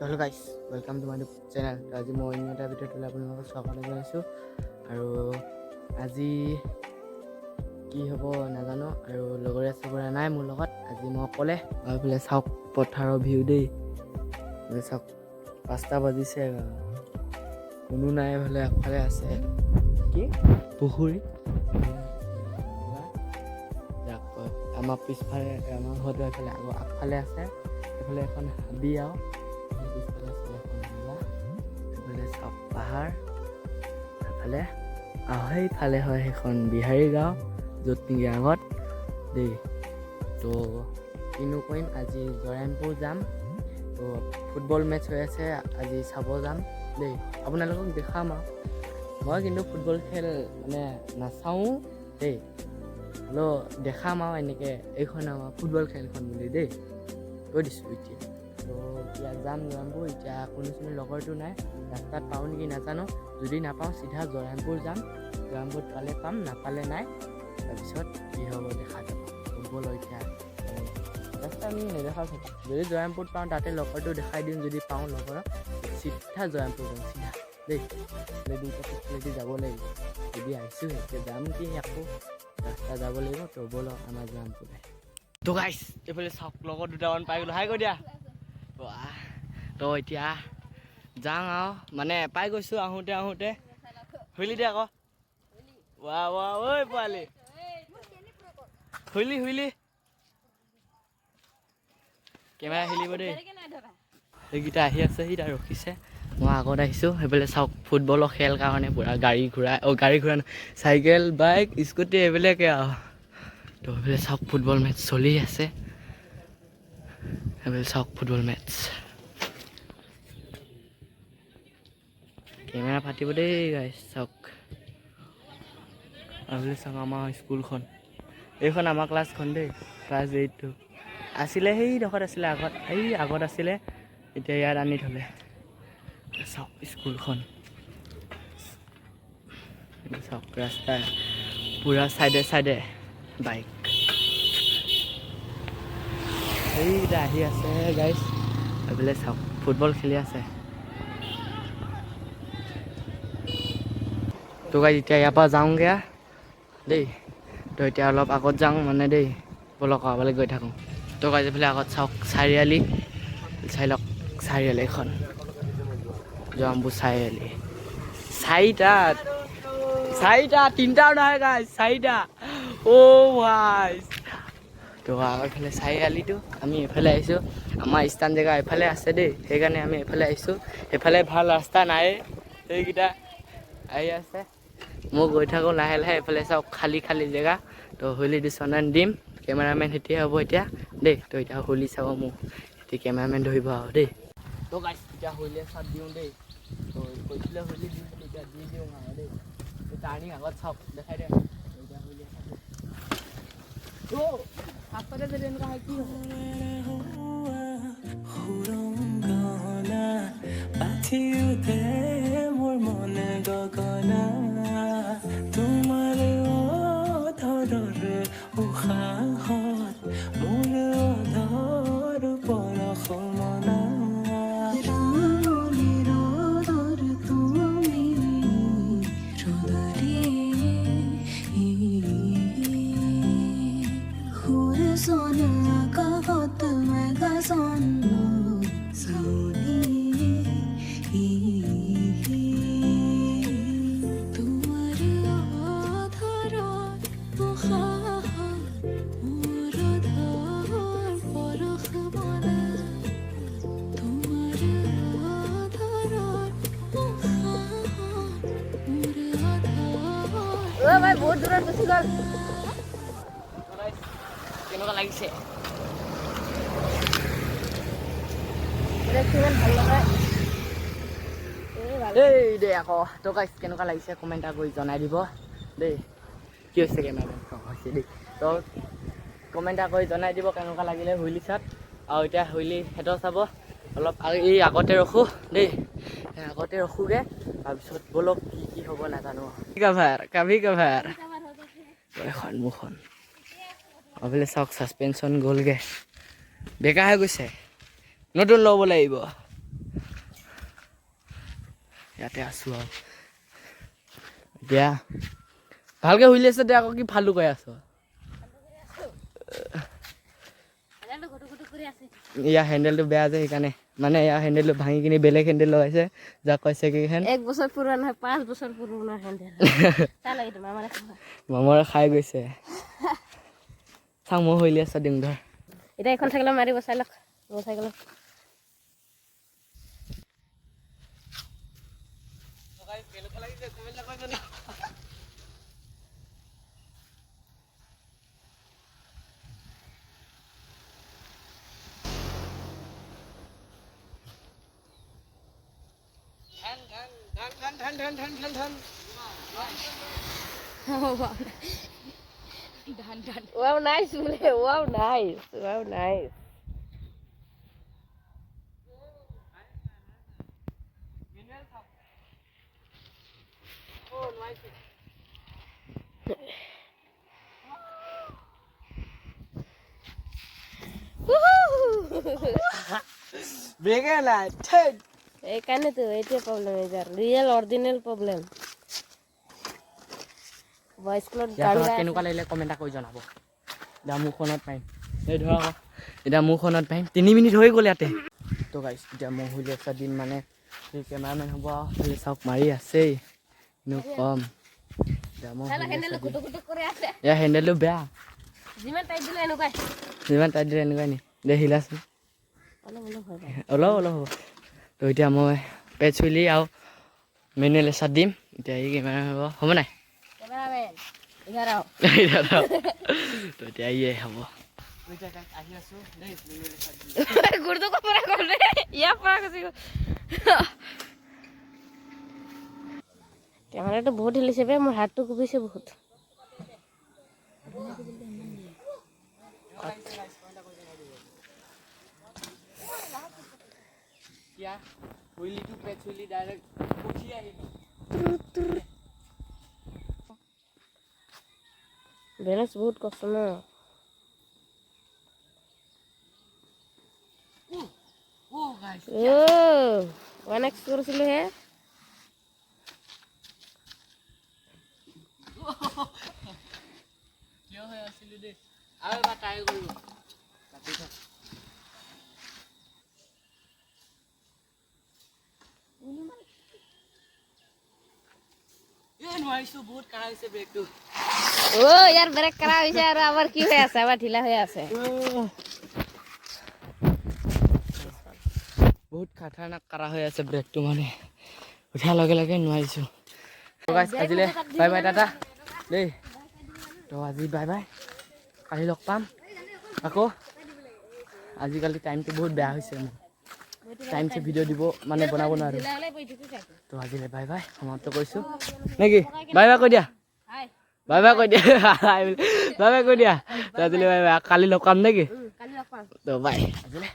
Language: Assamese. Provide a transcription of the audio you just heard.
হেল্ল' গাইছ, ৱেলকাম টু মাই চেনেল। আজি মই অন্য এটা ভিডিঅ'টোলৈ আপোনালোকক স্বাগতম জনাইছোঁ। আৰু আজি কি হ'ব নাজানো, আৰু লগৰীয়া চগৰীয়া নাই মোৰ লগত। আজি মই অকলে। আৰু এইফালে চাওক পথাৰৰ ভিউ দেই, এইফালে চাওক 5টা বাজিছে, কোনো নাই। এইফালে আগফালে আছে কি পুখুৰী, আমাৰ পিছফালে আমাৰ ঘৰটো এইফালে আগফালে আছে। এইফালে এখন হাবি আৰু পিছফালে আছে এখন নলা। এইফালে চাওক পাহাৰ, এইফালে সেইফালে হয় সেইখন বিহাৰী গাঁও, য'ত নেকি আগত দেই। তো কিনো কৰিম, আজি জয়ৰামপুৰ যাম। তো ফুটবল মেটচ হৈ আছে, আজি চাব যাম দেই। আপোনালোকক দেখাম আৰু মই কিন্তু ফুটবল খেল মানে নাচাওঁ দেই, হ'লেও দেখাম আৰু এনেকৈ এইখন আমাৰ ফুটবল খেলখন বুলি দেই কৈ দিছোঁ। এতিয়া যাম জয়ৰামপুৰ। এতিয়া কোনো লগৰটো নাই, ৰাস্তাত পাওঁ নেকি নাজানো। যদি নাপাওঁ চিধা জয়ৰামপুৰ যাম। জয়ৰামপুৰত পালে পাম, নাপালে নাই। তাৰপিছত কি হ'ব দেখা যাব। ফুটবলৰ এতিয়া ৰাস্তা আমি নেদেখাওঁ চাগে। যদি জয়ৰামপুৰত পাওঁ তাতে লগৰটো দেখাই দিম। যদি পাওঁ লগৰক চিধা জয়ৰামপুৰ যাম চিধা দেই। দুইটা পিছফালেদি যাব লাগিব। যদি আহিছোঁ এতিয়া যাম কি আকৌ ৰাস্তা যাব লাগিব। তো ব'লক আমাৰ জয়ৰামপুৰলৈ। তো গাইছ, এইফালে চাওক লগৰ দুটামান পাই গ'লোঁ। হাই কৈ দিয়া। তো এতিয়া যাওঁ আৰু মানে পাই গৈছোঁ। আহোঁতে শুইলি দে আকৌ। ৱা ঐ পোৱালি শুইলি কেমেৰা হিলিব দেই। সেইকেইটা আহি আছে, সিটা ৰখিছে, মই আগত আহিছোঁ। সেইফালে চাওক ফুটবলৰ খেল কাৰণে পূৰা গাড়ী ঘূৰা চাইকেল বাইক স্কুটি এইবিলাকে আৰু। তো সেইফালে চাওক ফুটবল মেটচ চলি আছে। সেইফালে চাওক ফুটবল মেটচ। কেমেৰা ফাটিব দেই গাইছ, চাওক। আৰু চাওক আমাৰ স্কুলখন, এইখন আমাৰ ক্লাছখন দেই, ক্লাছ 8 আছিলে। সেইডোখৰত আছিলে আগত, আগত আছিলে, এতিয়া ইয়াত আনি থ'লে। চাওক স্কুলখন, চাওক ৰাস্তা পূৰা চাইডে বাইক সেইকেইটা আহি আছে গাইছ। এইফালে চাওক ফুটবল খেলি আছে। তো গাইছ এতিয়া ইয়াৰ পৰা যাওঁগৈ দেই। তো এতিয়া অলপ আগত যাওঁ মানে দেই, বলক আগলৈ গৈ থাকোঁ। তো গাইছ এইফালে আগত চাওক চাৰিআলি, চাই লওক চাৰিআলিখন, জয়ৰামপুৰ চাৰিআলি। তিনিটাও নহয় গাইছ, 4টা। ভাই তো এইফালে চাৰিআলিটো, আমি এইফালে আহিছোঁ। আমাৰ স্থান জেগা এইফালে আছে দেই, সেইকাৰণে আমি এইফালে আহিছোঁ। সেইফালে ভাল ৰাস্তা নাই, সেইকেইটা আহি আছে। মই গৈ থাকোঁ লাহে লাহে। এইফালে চাওক খালী জেগা। তো হুইলি চনান দিম, কেমেৰামেন সেতি হ'ব এতিয়া দেই। তো এতিয়া হুইলি চাব, মোক এতিয়া কেমেৰামেন ধৰিব আৰু দেই। তো গাইছ এতিয়া হুইলিয়ে চাট দিওঁ দেই। তো কৈছিলে হুইলি দিম, এতিয়া দি দিওঁ আৰু দেই। টাৰ্ণিং আগত চাওক, দেখাই দে। এতিয়া হুইলিয়ে চাট দিওঁ। ফাৰ্ষ্টতে যদি এনেকুৱা হয় কি হ'ব? মোৰ মনে গগনা তোমাৰ অধৰৰ উশাহত মোৰ অধৰ পৰশ মনা ৰদৰ তুমি ৰদৰে সুৰ সোনা কাহত মেঘা চন্ন চাউনি বহুত দূৰত গুচি গ'ল। কেনেকুৱা লাগিছে? কিমান ভাল লগা দেই দেই আকৌ। তো গাইছ কেনেকুৱা লাগিছে কমেণ্ট এটা কৰি জনাই দিব দেই। কি হৈছে কেমেৰামেন হৈছে দেই। তো কমেণ্ট এটা কৰি জনাই দিব কেনেকুৱা লাগিলে হুইলি চাট। আৰু এতিয়া হুইলি সিহঁতৰ চাব অলপ এই আগতে ৰখোঁ দেই, আগতে ৰখোঁগৈ। তাৰপিছত বলক কি হ'ব নাজানো। কাভি কাভাৰ এখন মুখন এইফালে চাওক ছাছপেনশ্যন গ'লগৈ, বেকাৰ হৈ গৈছে, নতুন ল'ব লাগিব। ইয়াতে আছোঁ আৰু এতিয়া ভালকৈ শুই আছে দে আকৌ কি ফালু কৈ আছ ইয়াৰ হেণ্ডেলটো বেয়া যে সেইকাৰণে মানে ইয়াৰ হেণ্ডেলটো ভাঙি কিনি বেলেগ হেণ্ডেল লগাইছে যাক কৈছে কি হেন 1 বছৰ পুৰণা 5 বছৰ পুৰণা হেণ্ডেল চালা এইটো মামাৰে মামৰে খাই গৈছে চাং মই শুই আছে দিম ধৰ এতিয়া এখন থাকিলে মাৰি বচাই লওক মটৰচাইকেলত Wow, nice, Mule. Wow, nice. Wow, nice. Breaking like take. এইখানে তো এইটাই প্রবলেম এজার রিয়েল অরিজিনাল প্রবলেম ভয়েস ক্লোড গাড়ি কেনেকুৱা লাগিলে কমেণ্ট কৰি জনাব এতিয়া মোৰ ফোনত পাৰিম এই ধৰ আকৌ এতিয়া মোৰ ফোনত পাৰিম 3 মিনিট হৈ গ'ল ইয়াতে তো গাইছ এতিয়া মই শুই আছে দিন মানে সেই কেমেৰামেন হ'ব সেই চাওক মাৰি আছেই নো কম এতিয়া মই হেণ্ডেল কুটু কুটু কৰে আছে ইয়াৰ হেণ্ডেলটো বেয়া যিমান টাইট দিলে এনেকুৱাই এনেকুৱাই নি দে হিলাচোন অলপ অলপ হ'ব তো এতিয়া মই পেজ খুলি আৰু মেনুৱেল এচাত দিম এতিয়া এই কেমেৰা হ'ব নাই ক্যামেৰাম্যান ইধাৰাও তো এতিয়া ইয়ে হ'ব আহি আছোঁ দেই মেনুৱেল এচাত দিম গুরদো কপরা করবে ইয়া পড়া গেছে ক্যামেরাটা বহুত হিলিছে বে মোর হাতটো কুবিছে বহুত क्या हुईली टू पेज हुईली डायरेक्ट उठी आई ব্যালেন্স বহুত কষ্ট না ओ गाइस ও অনেক করেছিল হে কিয় হৈ আছিল দে আৰু এটা ট্ৰাই কৰিব কাটি থাক নোৱাৰিছো বহুত কাঢ়া হৈছে ব্ৰেকটো ও ইয়াৰ ব্ৰেক কৰা হইছে আৰ আবাৰ কি হয়ে আছে আবাৰ ঢিলা হয়ে আছে বহুত খাটাৰনাক কাঢ়া হৈ আছে ব্ৰেকটো মানে উঠাৰ লগে লগে নোৱাৰিছো তো গাইছ আজিলে বাই বাই টাটা দেই তো আজি বাই বাই কালি লগ পাম আকৌ আজিকালি টাইমটো বহুত বেয়া হৈছে মোৰ টাইমছে ভিডিঅ' দিব মানে বনাব নোৱাৰোঁ তো আজিলে বাই বাই সমাপ্ত কৰিছোঁ নেকি বাই বাই কৈ দিয়া বাই বাই কৈ দিয়া বাই বাই কৈ দিয়া তো আজিলে বাই বাই কালি লগ পাম নেকি কালি লগ পাম তো বাই আজিলে